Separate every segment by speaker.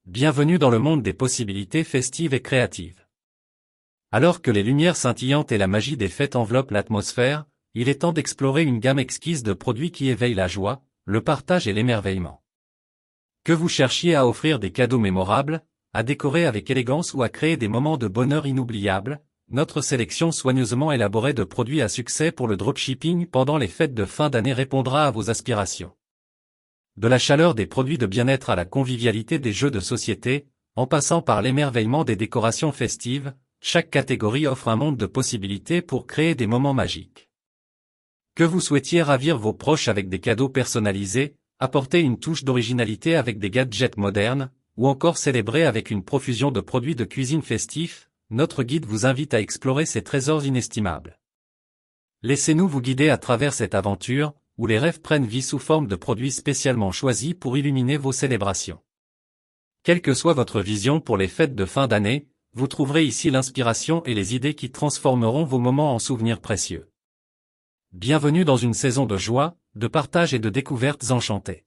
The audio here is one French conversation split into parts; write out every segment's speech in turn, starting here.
Speaker 1: Bienvenue dans le monde des possibilités festives et créatives. Alors que les lumières scintillantes et la magie des fêtes enveloppent l'atmosphère, il est temps d'explorer une gamme exquise de produits qui éveillent la joie, le partage et l'émerveillement. Que vous cherchiez à offrir des cadeaux mémorables, à décorer avec élégance ou à créer des moments de bonheur inoubliables, notre sélection soigneusement élaborée de produits à succès pour le dropshipping pendant les fêtes de fin d'année répondra à vos aspirations. De la chaleur des produits de bien-être à la convivialité des jeux de société, en passant par l'émerveillement des décorations festives, chaque catégorie offre un monde de possibilités pour créer des moments magiques. Que vous souhaitiez ravir vos proches avec des cadeaux personnalisés, apporter une touche d'originalité avec des gadgets modernes, ou encore célébrer avec une profusion de produits de cuisine festifs, notre guide vous invite à explorer ces trésors inestimables. Laissez-nous vous guider à travers cette aventure, où les rêves prennent vie sous forme de produits spécialement choisis pour illuminer vos célébrations. Quelle que soit votre vision pour les fêtes de fin d'année, vous trouverez ici l'inspiration et les idées qui transformeront vos moments en souvenirs précieux. Bienvenue dans une saison de joie, de partage et de découvertes enchantées.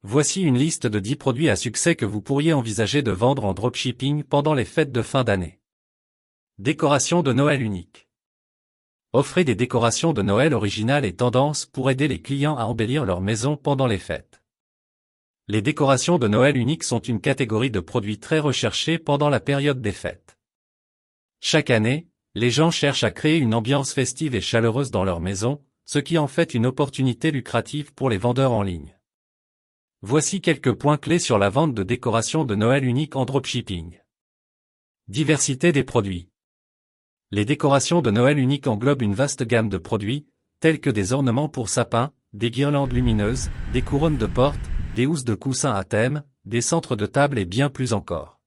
Speaker 1: Voici une liste de 10 produits à succès que vous pourriez envisager de vendre en dropshipping pendant les fêtes de fin d'année. Décoration de Noël unique. Offrez des décorations de Noël originales et tendances pour aider les clients à embellir leur maison pendant les fêtes. Les décorations de Noël uniques sont une catégorie de produits très recherchés pendant la période des fêtes. Chaque année, les gens cherchent à créer une ambiance festive et chaleureuse dans leur maison, ce qui en fait une opportunité lucrative pour les vendeurs en ligne. Voici quelques points clés sur la vente de décorations de Noël uniques en dropshipping. Diversité des produits. Les décorations de Noël uniques englobent une vaste gamme de produits, tels que des ornements pour sapins, des guirlandes lumineuses, des couronnes de porte, des housses de coussins à thème, des centres de table et bien plus encore.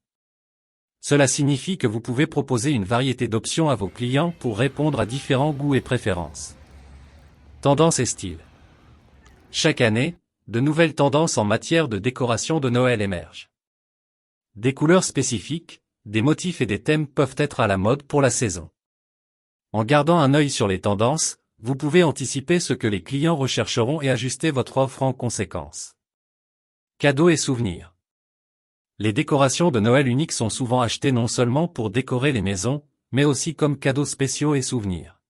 Speaker 1: Cela signifie que vous pouvez proposer une variété d'options à vos clients pour répondre à différents goûts et préférences. Tendances et styles. Chaque année, de nouvelles tendances en matière de décoration de Noël émergent. Des couleurs spécifiques, des motifs et des thèmes peuvent être à la mode pour la saison. En gardant un œil sur les tendances, vous pouvez anticiper ce que les clients rechercheront et ajuster votre offre en conséquence. Cadeaux et souvenirs. Les décorations de Noël uniques sont souvent achetées non seulement pour décorer les maisons, mais aussi comme cadeaux spéciaux et souvenirs.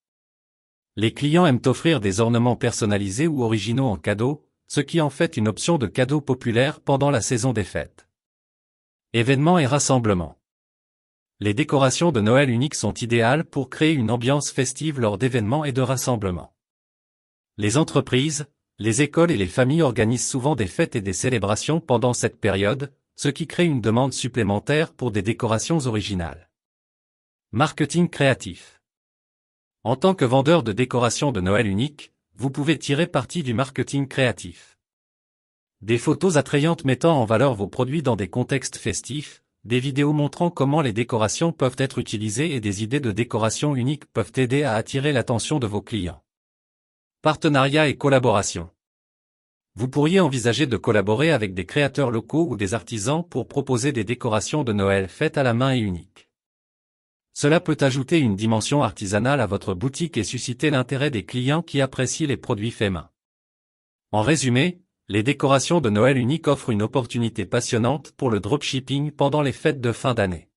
Speaker 1: Les clients aiment offrir des ornements personnalisés ou originaux en cadeau, ce qui en fait une option de cadeau populaire pendant la saison des fêtes. Événements et rassemblements. Les décorations de Noël uniques sont idéales pour créer une ambiance festive lors d'événements et de rassemblements. Les entreprises, les écoles et les familles organisent souvent des fêtes et des célébrations pendant cette période, ce qui crée une demande supplémentaire pour des décorations originales. Marketing créatif. En tant que vendeur de décorations de Noël uniques, vous pouvez tirer parti du marketing créatif. Des photos attrayantes mettant en valeur vos produits dans des contextes festifs, des vidéos montrant comment les décorations peuvent être utilisées et des idées de décoration uniques peuvent aider à attirer l'attention de vos clients. Partenariat et collaboration. Vous pourriez envisager de collaborer avec des créateurs locaux ou des artisans pour proposer des décorations de Noël faites à la main et uniques. Cela peut ajouter une dimension artisanale à votre boutique et susciter l'intérêt des clients qui apprécient les produits faits main. En résumé, les décorations de Noël uniques offrent une opportunité passionnante pour le dropshipping pendant les fêtes de fin d'année.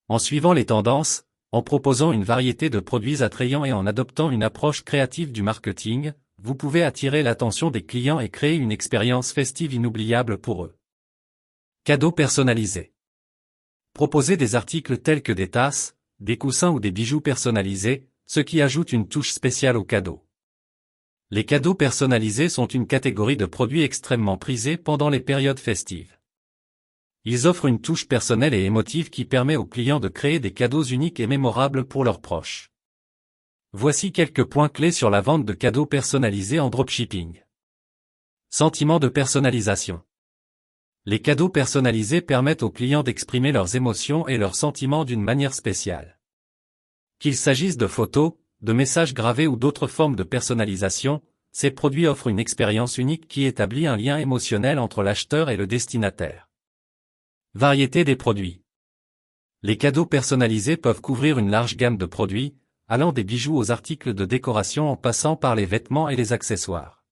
Speaker 1: En suivant les tendances, en proposant une variété de produits attrayants et en adoptant une approche créative du marketing, vous pouvez attirer l'attention des clients et créer une expérience festive inoubliable pour eux. Cadeaux personnalisés. Proposez des articles tels que des tasses, des coussins ou des bijoux personnalisés, ce qui ajoute une touche spéciale aux cadeaux. Les cadeaux personnalisés sont une catégorie de produits extrêmement prisés pendant les périodes festives. Ils offrent une touche personnelle et émotive qui permet aux clients de créer des cadeaux uniques et mémorables pour leurs proches. Voici quelques points clés sur la vente de cadeaux personnalisés en dropshipping. Sentiment de personnalisation. Les cadeaux personnalisés permettent aux clients d'exprimer leurs émotions et leurs sentiments d'une manière spéciale. Qu'il s'agisse de photos, de messages gravés ou d'autres formes de personnalisation, ces produits offrent une expérience unique qui établit un lien émotionnel entre l'acheteur et le destinataire. Variété des produits. Les cadeaux personnalisés peuvent couvrir une large gamme de produits, allant des bijoux aux articles de décoration en passant par les vêtements et les accessoires.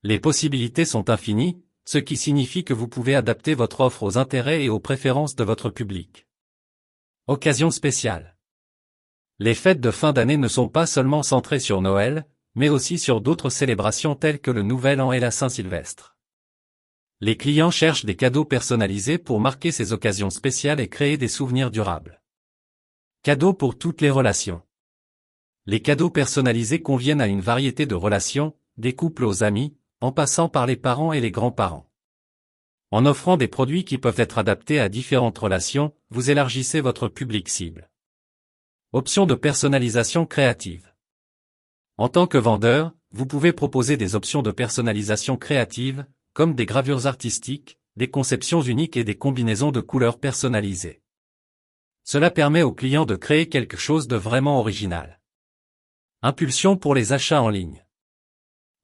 Speaker 1: Les possibilités sont infinies, ce qui signifie que vous pouvez adapter votre offre aux intérêts et aux préférences de votre public. Occasion spéciale. Les fêtes de fin d'année ne sont pas seulement centrées sur Noël, mais aussi sur d'autres célébrations telles que le Nouvel An et la Saint-Sylvestre. Les clients cherchent des cadeaux personnalisés pour marquer ces occasions spéciales et créer des souvenirs durables. Cadeaux pour toutes les relations. Les cadeaux personnalisés conviennent à une variété de relations, des couples aux amis, en passant par les parents et les grands-parents. En offrant des produits qui peuvent être adaptés à différentes relations, vous élargissez votre public cible. Options de personnalisation créative. En tant que vendeur, vous pouvez proposer des options de personnalisation créative, comme des gravures artistiques, des conceptions uniques et des combinaisons de couleurs personnalisées. Cela permet aux clients de créer quelque chose de vraiment original. Impulsion pour les achats en ligne.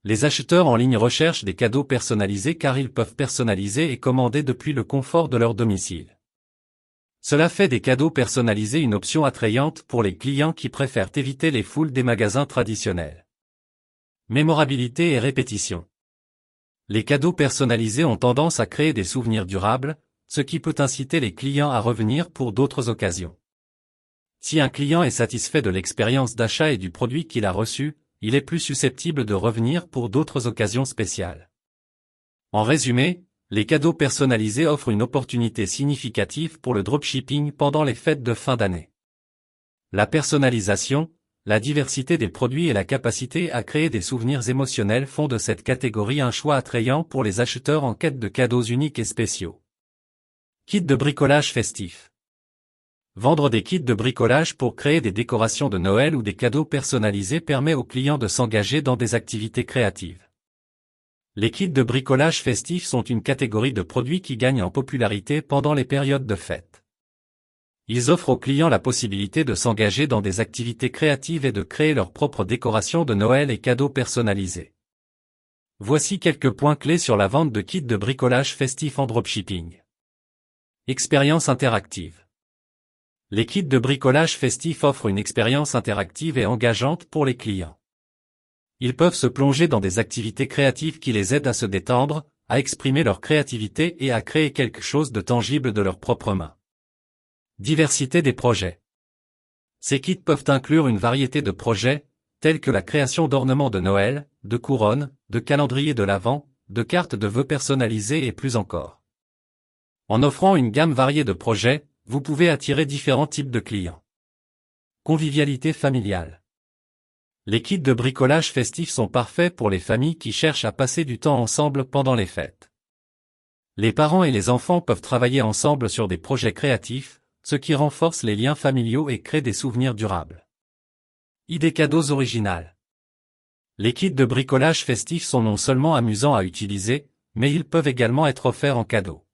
Speaker 1: Les acheteurs en ligne recherchent des cadeaux personnalisés car ils peuvent personnaliser et commander depuis le confort de leur domicile. Cela fait des cadeaux personnalisés une option attrayante pour les clients qui préfèrent éviter les foules des magasins traditionnels. Mémorabilité et répétition. Les cadeaux personnalisés ont tendance à créer des souvenirs durables, ce qui peut inciter les clients à revenir pour d'autres occasions. Si un client est satisfait de l'expérience d'achat et du produit qu'il a reçu, il est plus susceptible de revenir pour d'autres occasions spéciales. En résumé, les cadeaux personnalisés offrent une opportunité significative pour le dropshipping pendant les fêtes de fin d'année. La personnalisation, la diversité des produits et la capacité à créer des souvenirs émotionnels font de cette catégorie un choix attrayant pour les acheteurs en quête de cadeaux uniques et spéciaux. Kit de bricolage festif. Vendre des kits de bricolage pour créer des décorations de Noël ou des cadeaux personnalisés permet aux clients de s'engager dans des activités créatives. Les kits de bricolage festif sont une catégorie de produits qui gagnent en popularité pendant les périodes de fête. Ils offrent aux clients la possibilité de s'engager dans des activités créatives et de créer leurs propres décorations de Noël et cadeaux personnalisés. Voici quelques points clés sur la vente de kits de bricolage festif en dropshipping. Expérience interactive. Les kits de bricolage festif offrent une expérience interactive et engageante pour les clients. Ils peuvent se plonger dans des activités créatives qui les aident à se détendre, à exprimer leur créativité et à créer quelque chose de tangible de leurs propres mains. Diversité des projets. Ces kits peuvent inclure une variété de projets, tels que la création d'ornements de Noël, de couronnes, de calendriers de l'Avent, de cartes de vœux personnalisées et plus encore. En offrant une gamme variée de projets, vous pouvez attirer différents types de clients. Convivialité familiale. Les kits de bricolage festif sont parfaits pour les familles qui cherchent à passer du temps ensemble pendant les fêtes. Les parents et les enfants peuvent travailler ensemble sur des projets créatifs, ce qui renforce les liens familiaux et crée des souvenirs durables. Idées cadeaux originales. Les kits de bricolage festif sont non seulement amusants à utiliser, mais ils peuvent également être offerts en cadeau.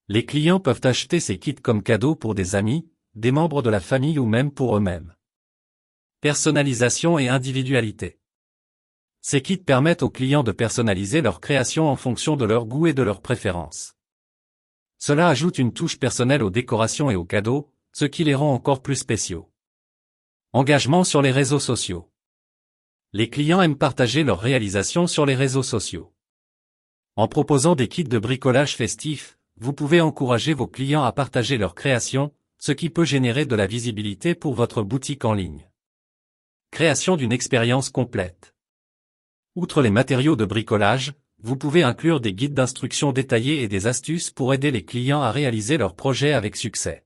Speaker 1: Les clients peuvent acheter ces kits comme cadeau pour des amis, des membres de la famille ou même pour eux-mêmes. Personnalisation et individualité. Ces kits permettent aux clients de personnaliser leur création en fonction de leurs goûts et de leurs préférences. Cela ajoute une touche personnelle aux décorations et aux cadeaux, ce qui les rend encore plus spéciaux. Engagement sur les réseaux sociaux. Les clients aiment partager leurs réalisations sur les réseaux sociaux. En proposant des kits de bricolage festif, vous pouvez encourager vos clients à partager leurs créations, ce qui peut générer de la visibilité pour votre boutique en ligne. Création d'une expérience complète. Outre les matériaux de bricolage, vous pouvez inclure des guides d'instruction détaillés et des astuces pour aider les clients à réaliser leurs projets avec succès.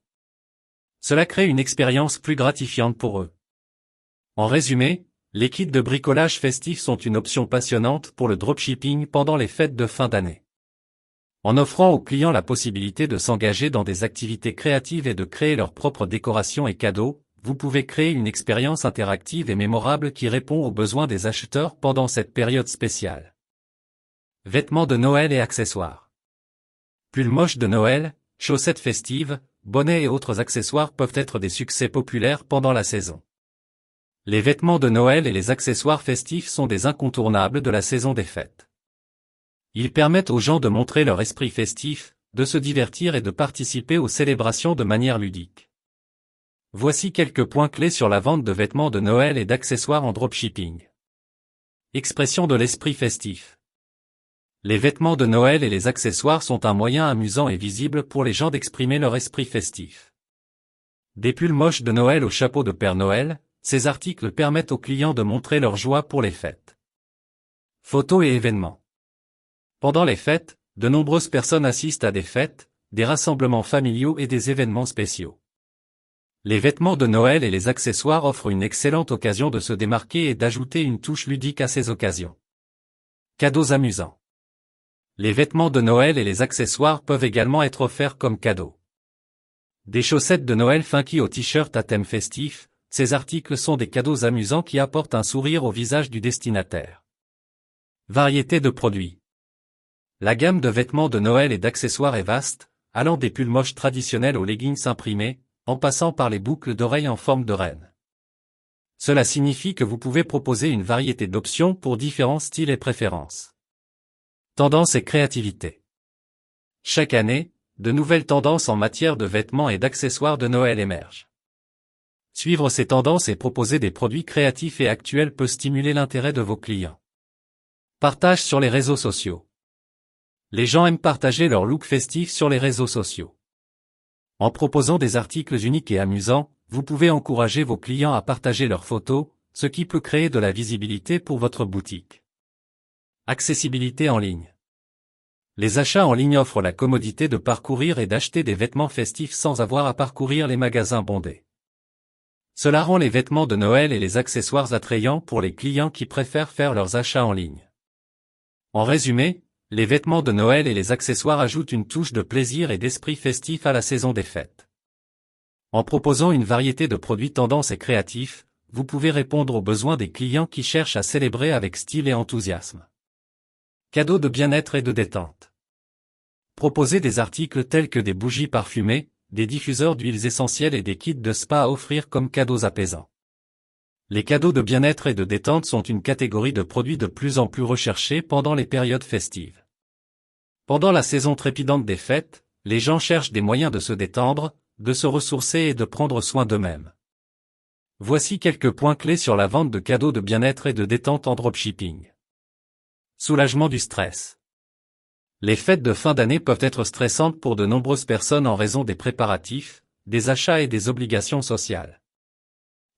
Speaker 1: Cela crée une expérience plus gratifiante pour eux. En résumé, les kits de bricolage festif sont une option passionnante pour le dropshipping pendant les fêtes de fin d'année. En offrant aux clients la possibilité de s'engager dans des activités créatives et de créer leurs propres décorations et cadeaux, vous pouvez créer une expérience interactive et mémorable qui répond aux besoins des acheteurs pendant cette période spéciale. Vêtements de Noël et accessoires. Pulls moches de Noël, chaussettes festives, bonnets et autres accessoires peuvent être des succès populaires pendant la saison. Les vêtements de Noël et les accessoires festifs sont des incontournables de la saison des fêtes. Ils permettent aux gens de montrer leur esprit festif, de se divertir et de participer aux célébrations de manière ludique. Voici quelques points clés sur la vente de vêtements de Noël et d'accessoires en dropshipping. Expression de l'esprit festif. Les vêtements de Noël et les accessoires sont un moyen amusant et visible pour les gens d'exprimer leur esprit festif. Des pulls moches de Noël au chapeau de Père Noël, ces articles permettent aux clients de montrer leur joie pour les fêtes. Photos et événements. Pendant les fêtes, de nombreuses personnes assistent à des fêtes, des rassemblements familiaux et des événements spéciaux. Les vêtements de Noël et les accessoires offrent une excellente occasion de se démarquer et d'ajouter une touche ludique à ces occasions. Cadeaux amusants. Les vêtements de Noël et les accessoires peuvent également être offerts comme cadeaux. Des chaussettes de Noël funky au t-shirt à thème festif, ces articles sont des cadeaux amusants qui apportent un sourire au visage du destinataire. Variété de produits. La gamme de vêtements de Noël et d'accessoires est vaste, allant des pulls moches traditionnels aux leggings imprimés, en passant par les boucles d'oreilles en forme de reine. Cela signifie que vous pouvez proposer une variété d'options pour différents styles et préférences. Tendance et créativité. Chaque année, de nouvelles tendances en matière de vêtements et d'accessoires de Noël émergent. Suivre ces tendances et proposer des produits créatifs et actuels peut stimuler l'intérêt de vos clients. Partage sur les réseaux sociaux. Les gens aiment partager leur look festif sur les réseaux sociaux. En proposant des articles uniques et amusants, vous pouvez encourager vos clients à partager leurs photos, ce qui peut créer de la visibilité pour votre boutique. Accessibilité en ligne. Les achats en ligne offrent la commodité de parcourir et d'acheter des vêtements festifs sans avoir à parcourir les magasins bondés. Cela rend les vêtements de Noël et les accessoires attrayants pour les clients qui préfèrent faire leurs achats en ligne. En résumé, les vêtements de Noël et les accessoires ajoutent une touche de plaisir et d'esprit festif à la saison des fêtes. En proposant une variété de produits tendance et créatifs, vous pouvez répondre aux besoins des clients qui cherchent à célébrer avec style et enthousiasme. Cadeaux de bien-être et de détente. Proposez des articles tels que des bougies parfumées, des diffuseurs d'huiles essentielles et des kits de spa à offrir comme cadeaux apaisants. Les cadeaux de bien-être et de détente sont une catégorie de produits de plus en plus recherchés pendant les périodes festives. Pendant la saison trépidante des fêtes, les gens cherchent des moyens de se détendre, de se ressourcer et de prendre soin d'eux-mêmes. Voici quelques points clés sur la vente de cadeaux de bien-être et de détente en dropshipping. Soulagement du stress. Les fêtes de fin d'année peuvent être stressantes pour de nombreuses personnes en raison des préparatifs, des achats et des obligations sociales.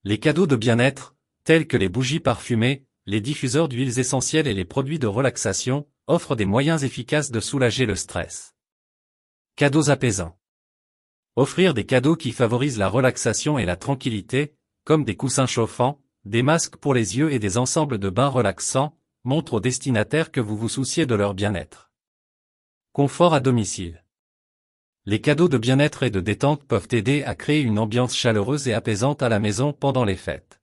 Speaker 1: Les cadeaux de bien-être, tels que les bougies parfumées, les diffuseurs d'huiles essentielles et les produits de relaxation, offrent des moyens efficaces de soulager le stress. Cadeaux apaisants. Offrir des cadeaux qui favorisent la relaxation et la tranquillité, comme des coussins chauffants, des masques pour les yeux et des ensembles de bains relaxants, montrent aux destinataires que vous vous souciez de leur bien-être. Confort à domicile. Les cadeaux de bien-être et de détente peuvent aider à créer une ambiance chaleureuse et apaisante à la maison pendant les fêtes.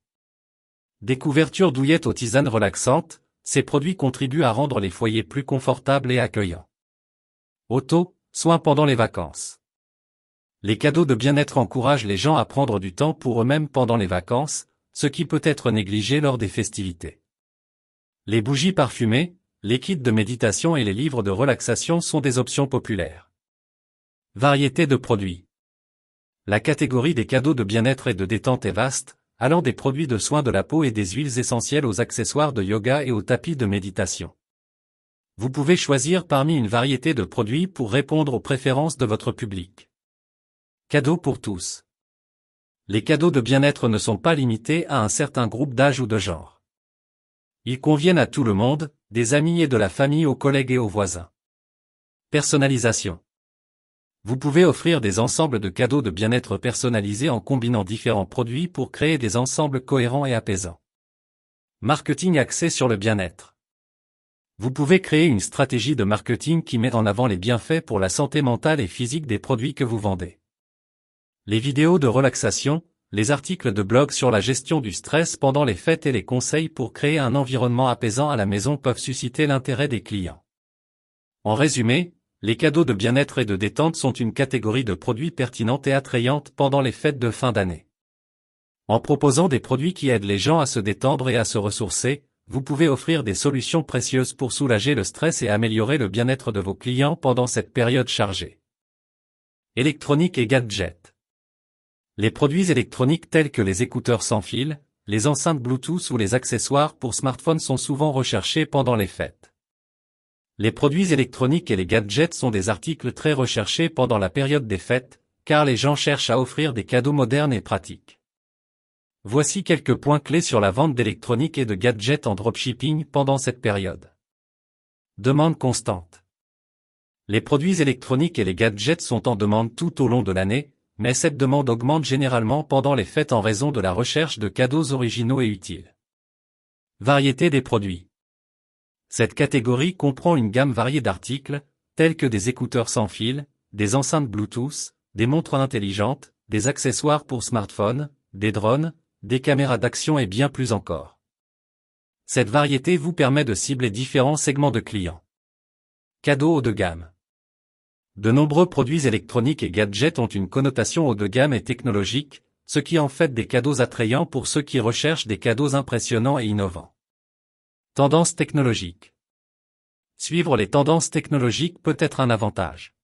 Speaker 1: Des couvertures douillettes aux tisanes relaxantes, ces produits contribuent à rendre les foyers plus confortables et accueillants. Auto, soins pendant les vacances. Les cadeaux de bien-être encouragent les gens à prendre du temps pour eux-mêmes pendant les vacances, ce qui peut être négligé lors des festivités. Les bougies parfumées, les kits de méditation et les livres de relaxation sont des options populaires. Variété de produits. La catégorie des cadeaux de bien-être et de détente est vaste, allant des produits de soins de la peau et des huiles essentielles aux accessoires de yoga et aux tapis de méditation. Vous pouvez choisir parmi une variété de produits pour répondre aux préférences de votre public. Cadeaux pour tous. Les cadeaux de bien-être ne sont pas limités à un certain groupe d'âge ou de genre. Ils conviennent à tout le monde, des amis et de la famille aux collègues et aux voisins. Personnalisation. Vous pouvez offrir des ensembles de cadeaux de bien-être personnalisés en combinant différents produits pour créer des ensembles cohérents et apaisants. Marketing axé sur le bien-être. Vous pouvez créer une stratégie de marketing qui met en avant les bienfaits pour la santé mentale et physique des produits que vous vendez. Les vidéos de relaxation, les articles de blog sur la gestion du stress pendant les fêtes et les conseils pour créer un environnement apaisant à la maison peuvent susciter l'intérêt des clients. En résumé, les cadeaux de bien-être et de détente sont une catégorie de produits pertinente et attrayante pendant les fêtes de fin d'année. En proposant des produits qui aident les gens à se détendre et à se ressourcer, vous pouvez offrir des solutions précieuses pour soulager le stress et améliorer le bien-être de vos clients pendant cette période chargée. Électronique et gadgets. Les produits électroniques tels que les écouteurs sans fil, les enceintes Bluetooth ou les accessoires pour smartphones sont souvent recherchés pendant les fêtes. Les produits électroniques et les gadgets sont des articles très recherchés pendant la période des fêtes, car les gens cherchent à offrir des cadeaux modernes et pratiques. Voici quelques points clés sur la vente d'électronique et de gadgets en dropshipping pendant cette période. Demande constante. Les produits électroniques et les gadgets sont en demande tout au long de l'année, mais cette demande augmente généralement pendant les fêtes en raison de la recherche de cadeaux originaux et utiles. Variété des produits. Cette catégorie comprend une gamme variée d'articles, tels que des écouteurs sans fil, des enceintes Bluetooth, des montres intelligentes, des accessoires pour smartphones, des drones, des caméras d'action et bien plus encore. Cette variété vous permet de cibler différents segments de clients. Cadeaux haut de gamme. De nombreux produits électroniques et gadgets ont une connotation haut de gamme et technologique, ce qui en fait des cadeaux attrayants pour ceux qui recherchent des cadeaux impressionnants et innovants. Tendances technologiques. Suivre les tendances technologiques peut être un avantage.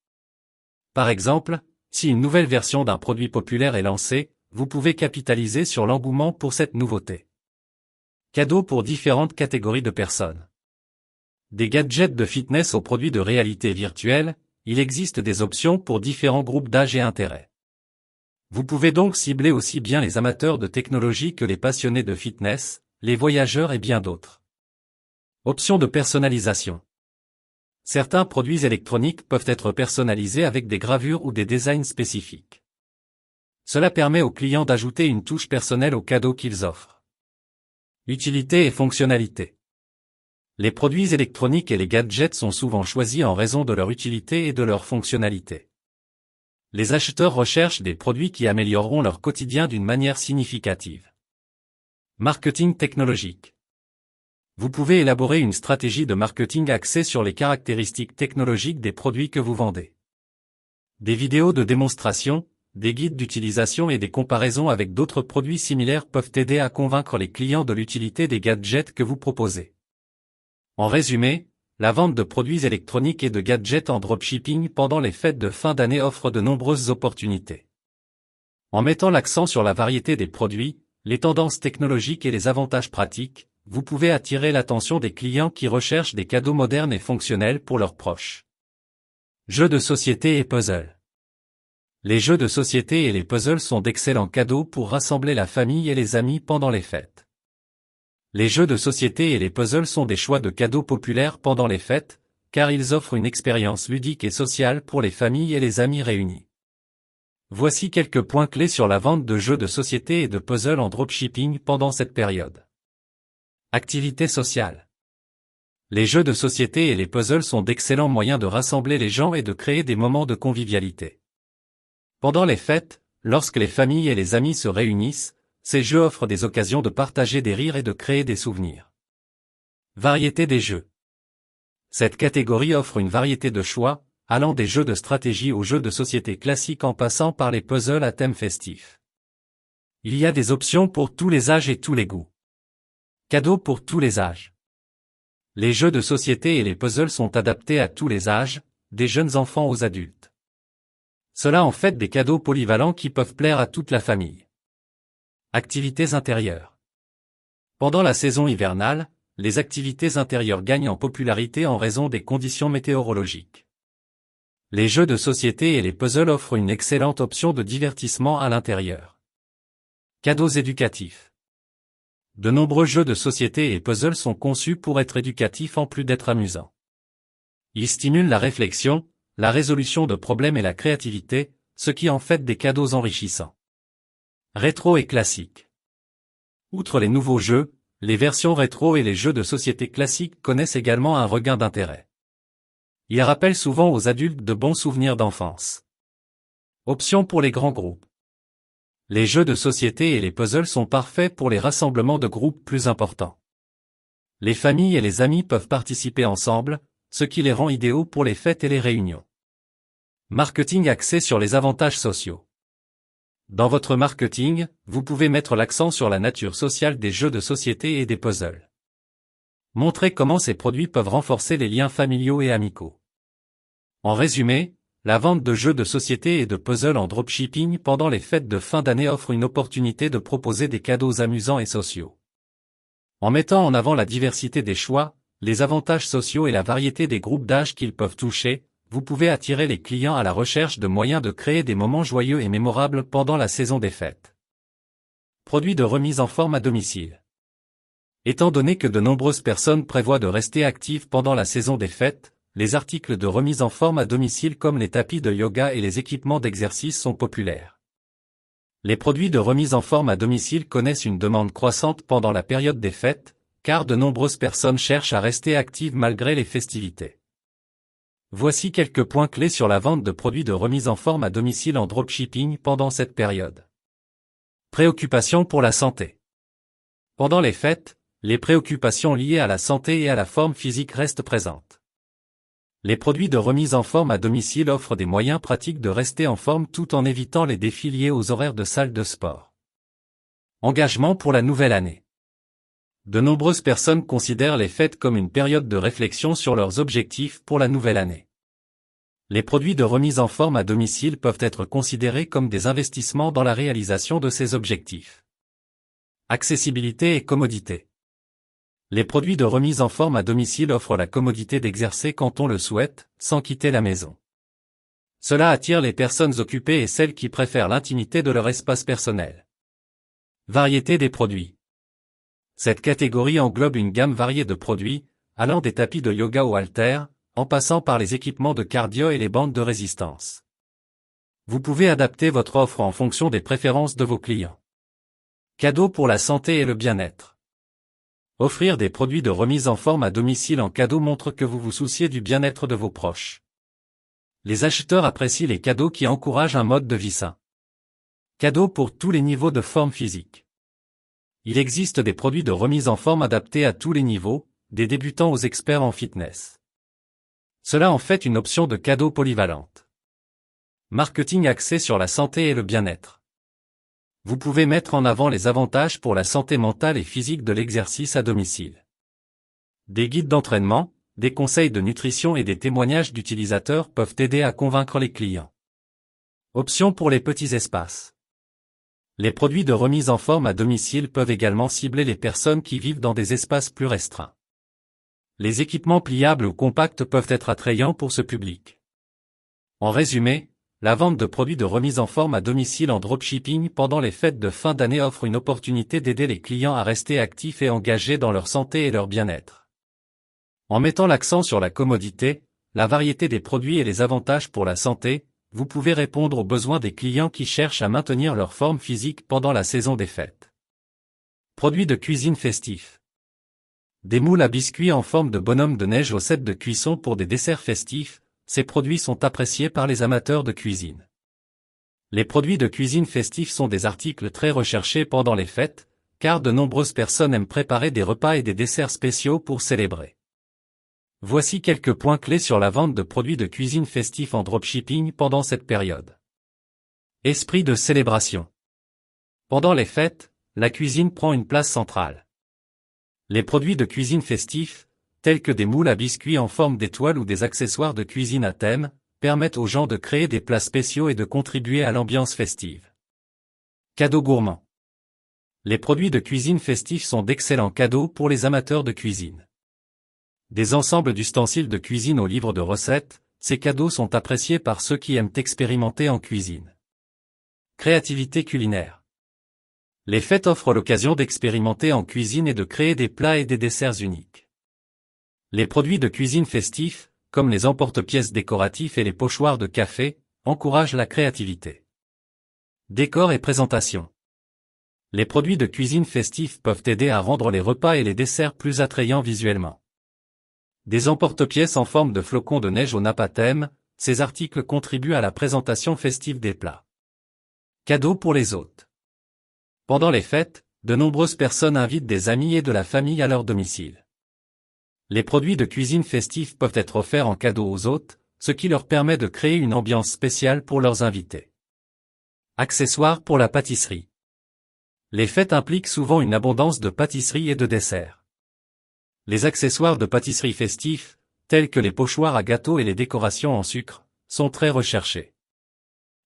Speaker 1: Par exemple, si une nouvelle version d'un produit populaire est lancée, vous pouvez capitaliser sur l'engouement pour cette nouveauté. Cadeaux pour différentes catégories de personnes. Des gadgets de fitness aux produits de réalité virtuelle, il existe des options pour différents groupes d'âge et intérêts. Vous pouvez donc cibler aussi bien les amateurs de technologie que les passionnés de fitness, les voyageurs et bien d'autres. Options de personnalisation. Certains produits électroniques peuvent être personnalisés avec des gravures ou des designs spécifiques. Cela permet aux clients d'ajouter une touche personnelle aux cadeaux qu'ils offrent. Utilité et fonctionnalité. Les produits électroniques et les gadgets sont souvent choisis en raison de leur utilité et de leur fonctionnalité. Les acheteurs recherchent des produits qui amélioreront leur quotidien d'une manière significative. Marketing technologique. Vous pouvez élaborer une stratégie de marketing axée sur les caractéristiques technologiques des produits que vous vendez. Des vidéos de démonstration, des guides d'utilisation et des comparaisons avec d'autres produits similaires peuvent aider à convaincre les clients de l'utilité des gadgets que vous proposez. En résumé, la vente de produits électroniques et de gadgets en dropshipping pendant les fêtes de fin d'année offre de nombreuses opportunités. En mettant l'accent sur la variété des produits, les tendances technologiques et les avantages pratiques, vous pouvez attirer l'attention des clients qui recherchent des cadeaux modernes et fonctionnels pour leurs proches. Jeux de société et puzzles. Les jeux de société et les puzzles sont d'excellents cadeaux pour rassembler la famille et les amis pendant les fêtes. Les jeux de société et les puzzles sont des choix de cadeaux populaires pendant les fêtes, car ils offrent une expérience ludique et sociale pour les familles et les amis réunis. Voici quelques points clés sur la vente de jeux de société et de puzzles en dropshipping pendant cette période. Activités sociales. Les jeux de société et les puzzles sont d'excellents moyens de rassembler les gens et de créer des moments de convivialité. Pendant les fêtes, lorsque les familles et les amis se réunissent, ces jeux offrent des occasions de partager des rires et de créer des souvenirs. Variété des jeux. Cette catégorie offre une variété de choix, allant des jeux de stratégie aux jeux de société classiques en passant par les puzzles à thème festif. Il y a des options pour tous les âges et tous les goûts. Cadeaux pour tous les âges. Les jeux de société et les puzzles sont adaptés à tous les âges, des jeunes enfants aux adultes. Cela en fait des cadeaux polyvalents qui peuvent plaire à toute la famille. Activités intérieures. Pendant la saison hivernale, les activités intérieures gagnent en popularité en raison des conditions météorologiques. Les jeux de société et les puzzles offrent une excellente option de divertissement à l'intérieur. Cadeaux éducatifs. De nombreux jeux de société et puzzles sont conçus pour être éducatifs en plus d'être amusants. Ils stimulent la réflexion, la résolution de problèmes et la créativité, ce qui en fait des cadeaux enrichissants. Rétro et classique. Outre les nouveaux jeux, les versions rétro et les jeux de société classiques connaissent également un regain d'intérêt. Ils rappellent souvent aux adultes de bons souvenirs d'enfance. Options pour les grands groupes. Les jeux de société et les puzzles sont parfaits pour les rassemblements de groupes plus importants. Les familles et les amis peuvent participer ensemble, ce qui les rend idéaux pour les fêtes et les réunions. Marketing axé sur les avantages sociaux. Dans votre marketing, vous pouvez mettre l'accent sur la nature sociale des jeux de société et des puzzles. Montrez comment ces produits peuvent renforcer les liens familiaux et amicaux. En résumé, la vente de jeux de société et de puzzles en dropshipping pendant les fêtes de fin d'année offre une opportunité de proposer des cadeaux amusants et sociaux. En mettant en avant la diversité des choix, les avantages sociaux et la variété des groupes d'âge qu'ils peuvent toucher, vous pouvez attirer les clients à la recherche de moyens de créer des moments joyeux et mémorables pendant la saison des fêtes. Produits de remise en forme à domicile. Étant donné que de nombreuses personnes prévoient de rester actives pendant la saison des fêtes, les articles de remise en forme à domicile comme les tapis de yoga et les équipements d'exercice sont populaires. Les produits de remise en forme à domicile connaissent une demande croissante pendant la période des fêtes, car de nombreuses personnes cherchent à rester actives malgré les festivités. Voici quelques points clés sur la vente de produits de remise en forme à domicile en dropshipping pendant cette période. Préoccupations pour la santé. Pendant les fêtes, les préoccupations liées à la santé et à la forme physique restent présentes. Les produits de remise en forme à domicile offrent des moyens pratiques de rester en forme tout en évitant les défis liés aux horaires de salle de sport. Engagement pour la nouvelle année. De nombreuses personnes considèrent les fêtes comme une période de réflexion sur leurs objectifs pour la nouvelle année. Les produits de remise en forme à domicile peuvent être considérés comme des investissements dans la réalisation de ces objectifs. Accessibilité et commodité. Les produits de remise en forme à domicile offrent la commodité d'exercer quand on le souhaite, sans quitter la maison. Cela attire les personnes occupées et celles qui préfèrent l'intimité de leur espace personnel. Variété des produits. Cette catégorie englobe une gamme variée de produits, allant des tapis de yoga aux haltères, en passant par les équipements de cardio et les bandes de résistance. Vous pouvez adapter votre offre en fonction des préférences de vos clients. Cadeaux pour la santé et le bien-être. Offrir des produits de remise en forme à domicile en cadeau montre que vous vous souciez du bien-être de vos proches. Les acheteurs apprécient les cadeaux qui encouragent un mode de vie sain. Cadeaux pour tous les niveaux de forme physique. Il existe des produits de remise en forme adaptés à tous les niveaux, des débutants aux experts en fitness. Cela en fait une option de cadeau polyvalente. Marketing axé sur la santé et le bien-être. Vous pouvez mettre en avant les avantages pour la santé mentale et physique de l'exercice à domicile. Des guides d'entraînement, des conseils de nutrition et des témoignages d'utilisateurs peuvent aider à convaincre les clients. Options pour les petits espaces. Les produits de remise en forme à domicile peuvent également cibler les personnes qui vivent dans des espaces plus restreints. Les équipements pliables ou compacts peuvent être attrayants pour ce public. En résumé, la vente de produits de remise en forme à domicile en dropshipping pendant les fêtes de fin d'année offre une opportunité d'aider les clients à rester actifs et engagés dans leur santé et leur bien-être. En mettant l'accent sur la commodité, la variété des produits et les avantages pour la santé, vous pouvez répondre aux besoins des clients qui cherchent à maintenir leur forme physique pendant la saison des fêtes. Produits de cuisine festifs. Des moules à biscuits en forme de bonhomme de neige au set de cuisson pour des desserts festifs. Ces produits sont appréciés par les amateurs de cuisine. Les produits de cuisine festifs sont des articles très recherchés pendant les fêtes, car de nombreuses personnes aiment préparer des repas et des desserts spéciaux pour célébrer. Voici quelques points clés sur la vente de produits de cuisine festifs en dropshipping pendant cette période. Esprit de célébration. Pendant les fêtes, la cuisine prend une place centrale. Les produits de cuisine festifs, tels que des moules à biscuits en forme d'étoile ou des accessoires de cuisine à thème, permettent aux gens de créer des plats spéciaux et de contribuer à l'ambiance festive. Cadeaux gourmands. Les produits de cuisine festifs sont d'excellents cadeaux pour les amateurs de cuisine. Des ensembles d'ustensiles de cuisine aux livres de recettes, ces cadeaux sont appréciés par ceux qui aiment expérimenter en cuisine. Créativité culinaire. Les fêtes offrent l'occasion d'expérimenter en cuisine et de créer des plats et des desserts uniques. Les produits de cuisine festifs, comme les emporte-pièces décoratifs et les pochoirs de café, encouragent la créativité. Décor et présentation. Les produits de cuisine festifs peuvent aider à rendre les repas et les desserts plus attrayants visuellement. Des emporte-pièces en forme de flocons de neige au nappe à thème, ces articles contribuent à la présentation festive des plats. Cadeaux pour les hôtes. Pendant les fêtes, de nombreuses personnes invitent des amis et de la famille à leur domicile. Les produits de cuisine festifs peuvent être offerts en cadeau aux hôtes, ce qui leur permet de créer une ambiance spéciale pour leurs invités. Accessoires pour la pâtisserie. Les fêtes impliquent souvent une abondance de pâtisseries et de desserts. Les accessoires de pâtisserie festifs, tels que les pochoirs à gâteaux et les décorations en sucre, sont très recherchés.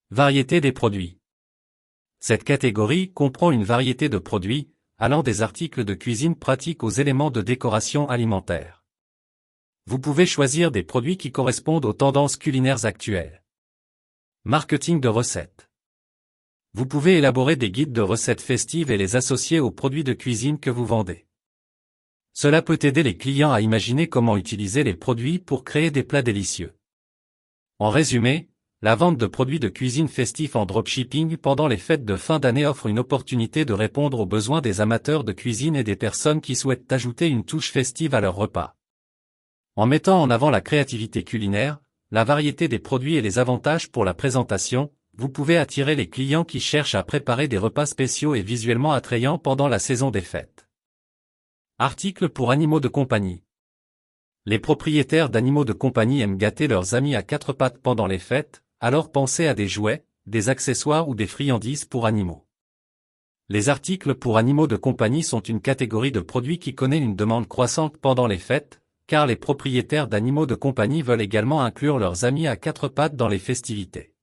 Speaker 1: Variété des produits. Cette catégorie comprend une variété de produits, allant des articles de cuisine pratiques aux éléments de décoration alimentaire. Vous pouvez choisir des produits qui correspondent aux tendances culinaires actuelles. Marketing de recettes. Vous pouvez élaborer des guides de recettes festives et les associer aux produits de cuisine que vous vendez. Cela peut aider les clients à imaginer comment utiliser les produits pour créer des plats délicieux. En résumé, la vente de produits de cuisine festifs en dropshipping pendant les fêtes de fin d'année offre une opportunité de répondre aux besoins des amateurs de cuisine et des personnes qui souhaitent ajouter une touche festive à leur repas. En mettant en avant la créativité culinaire, la variété des produits et les avantages pour la présentation, vous pouvez attirer les clients qui cherchent à préparer des repas spéciaux et visuellement attrayants pendant la saison des fêtes. Article pour animaux de compagnie. Les propriétaires d'animaux de compagnie aiment gâter leurs amis à quatre pattes pendant les fêtes, alors pensez à des jouets, des accessoires ou des friandises pour animaux. Les articles pour animaux de compagnie sont une catégorie de produits qui connaît une demande croissante pendant les fêtes, car les propriétaires d'animaux de compagnie veulent également inclure leurs amis à quatre pattes dans les festivités.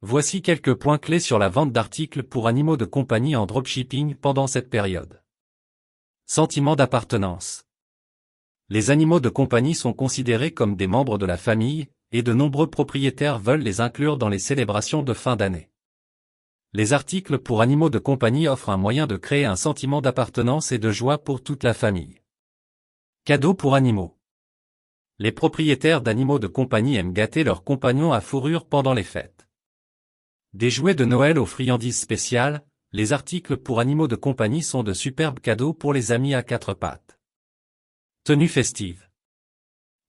Speaker 1: Voici quelques points clés sur la vente d'articles pour animaux de compagnie en dropshipping pendant cette période. Sentiment d'appartenance. Les animaux de compagnie sont considérés comme des membres de la famille, et de nombreux propriétaires veulent les inclure dans les célébrations de fin d'année. Les articles pour animaux de compagnie offrent un moyen de créer un sentiment d'appartenance et de joie pour toute la famille. Cadeaux pour animaux. Les propriétaires d'animaux de compagnie aiment gâter leurs compagnons à fourrure pendant les fêtes. Des jouets de Noël aux friandises spéciales, les articles pour animaux de compagnie sont de superbes cadeaux pour les amis à quatre pattes. Tenues festives.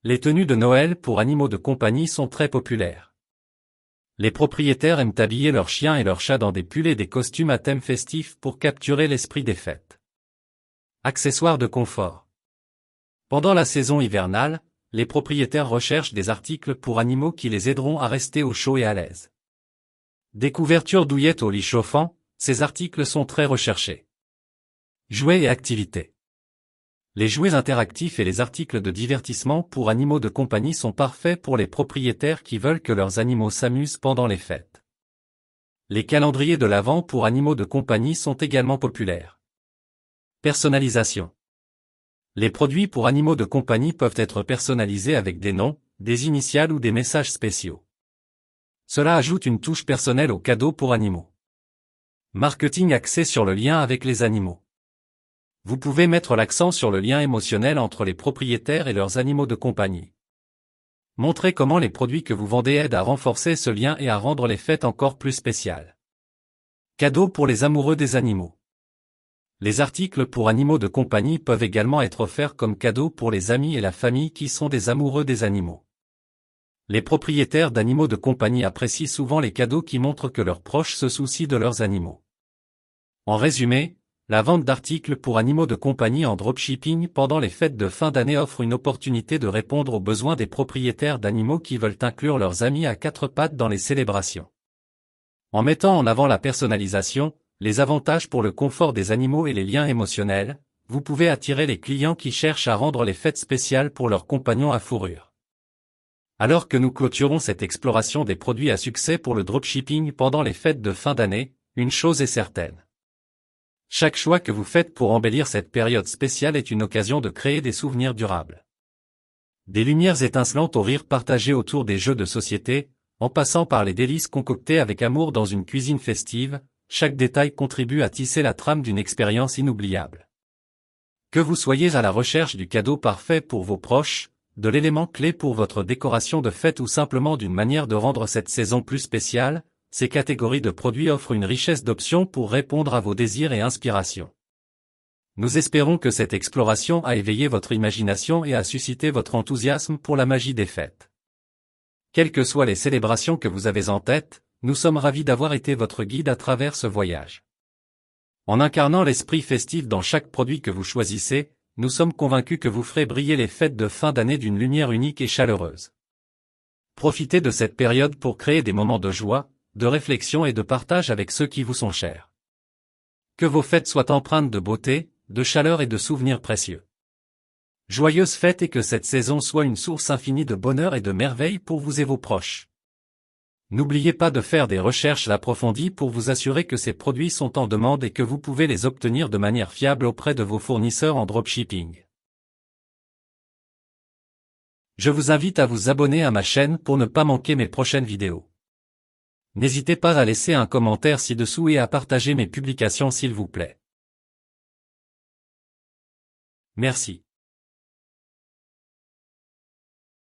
Speaker 1: Les tenues de Noël pour animaux de compagnie sont très populaires. Les propriétaires aiment habiller leurs chiens et leurs chats dans des pulls et des costumes à thème festif pour capturer l'esprit des fêtes. Accessoires de confort. Pendant la saison hivernale, les propriétaires recherchent des articles pour animaux qui les aideront à rester au chaud et à l'aise. Des couvertures douillettes au lit chauffant, ces articles sont très recherchés. Jouets et activités. Les jouets interactifs et les articles de divertissement pour animaux de compagnie sont parfaits pour les propriétaires qui veulent que leurs animaux s'amusent pendant les fêtes. Les calendriers de l'Avent pour animaux de compagnie sont également populaires. Personnalisation. Les produits pour animaux de compagnie peuvent être personnalisés avec des noms, des initiales ou des messages spéciaux. Cela ajoute une touche personnelle aux cadeaux pour animaux. Marketing axé sur le lien avec les animaux. Vous pouvez mettre l'accent sur le lien émotionnel entre les propriétaires et leurs animaux de compagnie. Montrez comment les produits que vous vendez aident à renforcer ce lien et à rendre les fêtes encore plus spéciales. Cadeaux pour les amoureux des animaux. Les articles pour animaux de compagnie peuvent également être offerts comme cadeaux pour les amis et la famille qui sont des amoureux des animaux. Les propriétaires d'animaux de compagnie apprécient souvent les cadeaux qui montrent que leurs proches se soucient de leurs animaux. En résumé, la vente d'articles pour animaux de compagnie en dropshipping pendant les fêtes de fin d'année offre une opportunité de répondre aux besoins des propriétaires d'animaux qui veulent inclure leurs amis à quatre pattes dans les célébrations. En mettant en avant la personnalisation, les avantages pour le confort des animaux et les liens émotionnels, vous pouvez attirer les clients qui cherchent à rendre les fêtes spéciales pour leurs compagnons à fourrure. Alors que nous clôturons cette exploration des produits à succès pour le dropshipping pendant les fêtes de fin d'année, une chose est certaine. Chaque choix que vous faites pour embellir cette période spéciale est une occasion de créer des souvenirs durables. Des lumières étincelantes aux rires partagés autour des jeux de société, en passant par les délices concoctées avec amour dans une cuisine festive, chaque détail contribue à tisser la trame d'une expérience inoubliable. Que vous soyez à la recherche du cadeau parfait pour vos proches, de l'élément clé pour votre décoration de fête ou simplement d'une manière de rendre cette saison plus spéciale, ces catégories de produits offrent une richesse d'options pour répondre à vos désirs et inspirations. Nous espérons que cette exploration a éveillé votre imagination et a suscité votre enthousiasme pour la magie des fêtes. Quelles que soient les célébrations que vous avez en tête, nous sommes ravis d'avoir été votre guide à travers ce voyage. En incarnant l'esprit festif dans chaque produit que vous choisissez, nous sommes convaincus que vous ferez briller les fêtes de fin d'année d'une lumière unique et chaleureuse. Profitez de cette période pour créer des moments de joie, de réflexion et de partage avec ceux qui vous sont chers. Que vos fêtes soient empreintes de beauté, de chaleur et de souvenirs précieux. Joyeuses fêtes et que cette saison soit une source infinie de bonheur et de merveille pour vous et vos proches. N'oubliez pas de faire des recherches approfondies pour vous assurer que ces produits sont en demande et que vous pouvez les obtenir de manière fiable auprès de vos fournisseurs en dropshipping. Je vous invite à vous abonner à ma chaîne pour ne pas manquer mes prochaines vidéos. N'hésitez pas à laisser un commentaire ci-dessous et à partager mes publications s'il vous plaît. Merci.